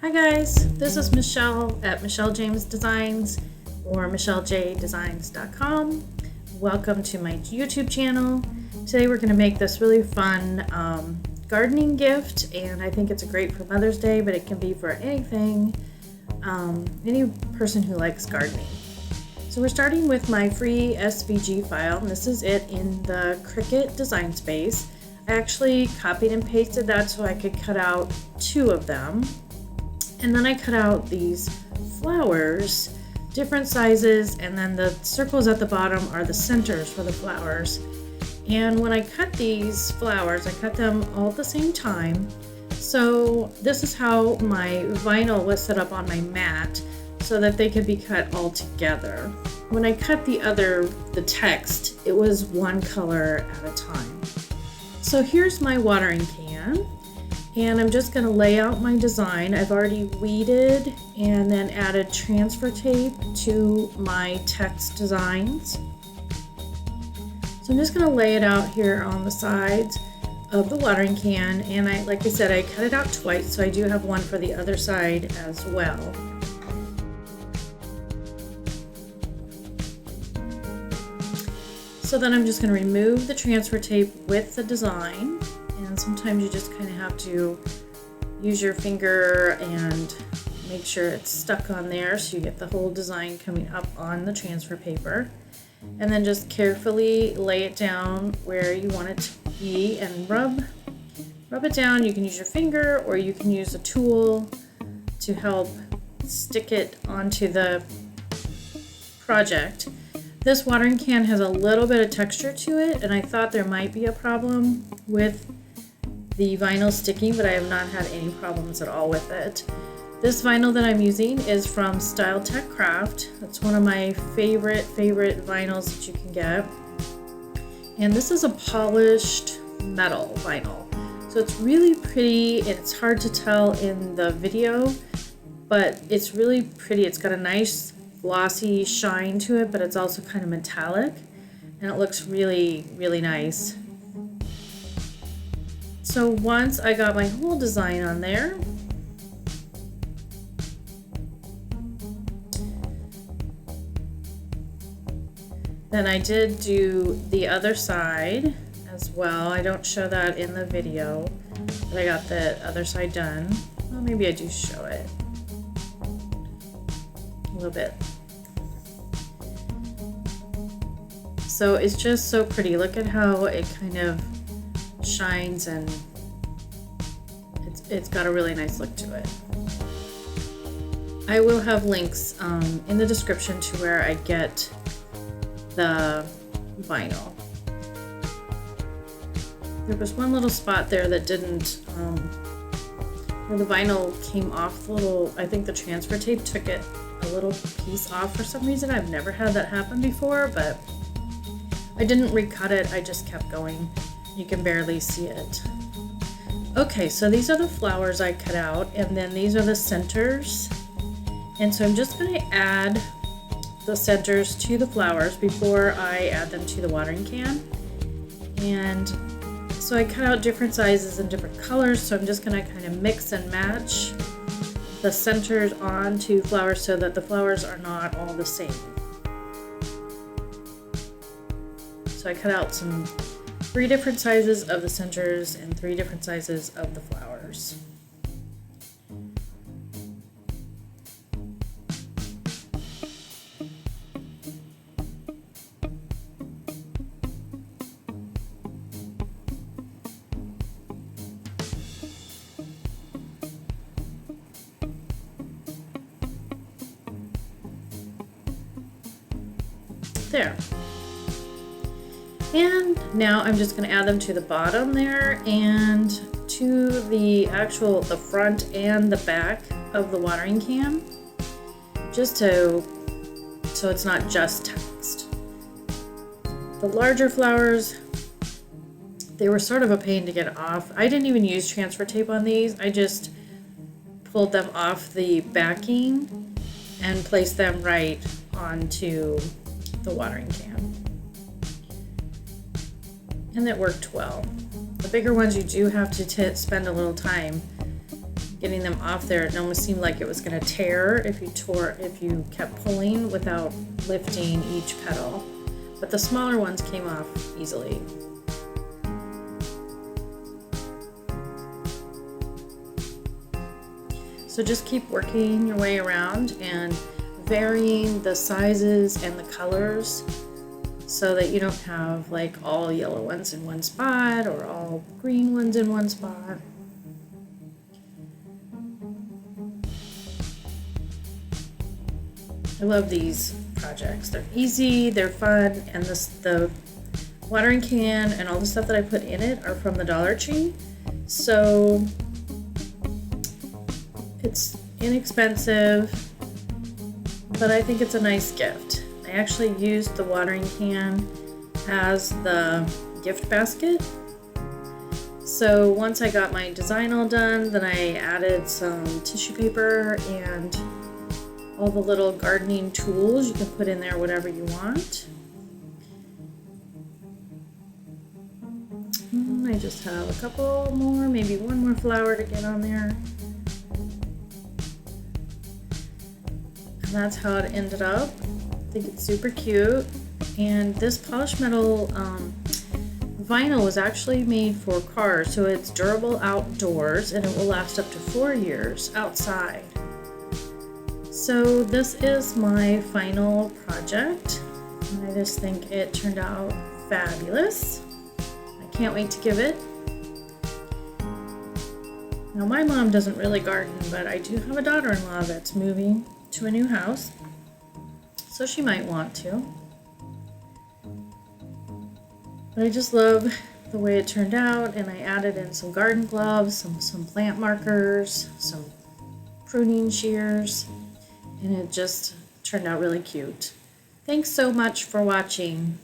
Hi guys, this is Michelle at Michelle James Designs or MichelleJDesigns.com. Welcome to my YouTube channel. Today we're going to make this really fun gardening gift, and I think it's great for Mother's Day, but it can be for anything, any person who likes gardening. So we're starting with my free SVG file, and this is it in the Cricut design space. I actually copied and pasted that so I could cut out 2 of them. And then I cut out these flowers, different sizes, and then the circles at the bottom are the centers for the flowers. And when I cut these flowers, I cut them all at the same time. So this is how my vinyl was set up on my mat so that they could be cut all together. When I cut the text, it was one color at a time. So here's my watering can, and I'm just going to lay out my design. I've already weeded and then added transfer tape to my text designs. So I'm just going to lay it out here on the sides of the watering can, and like I said, I cut it out twice, so I do have one for the other side as well. So then I'm just going to remove the transfer tape with the design, and sometimes you just kind of have to use your finger and make sure it's stuck on there so you get the whole design coming up on the transfer paper. And then just carefully lay it down where you want it to be and rub it down. You can use your finger or you can use a tool to help stick it onto the project. This watering can has a little bit of texture to it, and I thought there might be a problem with the vinyl sticking, but I have not had any problems at all with it. This vinyl that I'm using is from StyleTechCraft. That's one of my favorite vinyls that you can get. And this is a polished metal vinyl. So it's really pretty, and it's hard to tell in the video, but it's really pretty. It's got a nice glossy shine to it, but it's also kind of metallic, and it looks really, really nice. So once I got my whole design on there, then I did do the other side as well. I don't show that in the video, but I got the other side done. Well, maybe I do show it a little bit. So it's just so pretty. Look at how it kind of shines, and it's got a really nice look to it. I will have links in the description to where I get the vinyl. There was one little spot there that didn't, where the vinyl came off the little, I think the transfer tape took it a little piece off for some reason. I've never had that happen before, but I didn't recut it, I just kept going. You can barely see it. Okay, so these are the flowers I cut out, and then these are the centers. And so I'm just going to add the centers to the flowers before I add them to the watering can. And so I cut out different sizes and different colors, so I'm just going to kind of mix and match the centers onto flowers so that the flowers are not all the same. So I cut out 3 different sizes of the centers and 3 different sizes of the flowers. There. And now I'm just going to add them to the bottom there and to the front and the back of the watering can, just so it's not just text. The larger flowers, they were sort of a pain to get off. I didn't even use transfer tape on these. I just pulled them off the backing and placed them right onto the watering can. And it worked well. The bigger ones you do have to spend a little time getting them off there, it almost seemed like it was going to tear if you kept pulling without lifting each petal. But the smaller ones came off easily. So just keep working your way around and varying the sizes and the colors so that you don't have like all yellow ones in one spot or all green ones in one spot. I love these projects. They're easy, they're fun, and the watering can and all the stuff that I put in it are from the Dollar Tree. So it's inexpensive, but I think it's a nice gift. I actually used the watering can as the gift basket. So once I got my design all done, then I added some tissue paper and all the little gardening tools. You can put in there whatever you want. I just have a couple more, maybe one more flower to get on there. And that's how it ended up. I think it's super cute. And this polished metal vinyl was actually made for cars, so it's durable outdoors and it will last up to 4 years outside. So this is my final project, and I just think it turned out fabulous. I can't wait to give it. Now my mom doesn't really garden, but I do have a daughter-in-law that's moving to a new house, so she might want to. But I just love the way it turned out, and I added in some garden gloves, some plant markers, some pruning shears, and it just turned out really cute. Thanks so much for watching.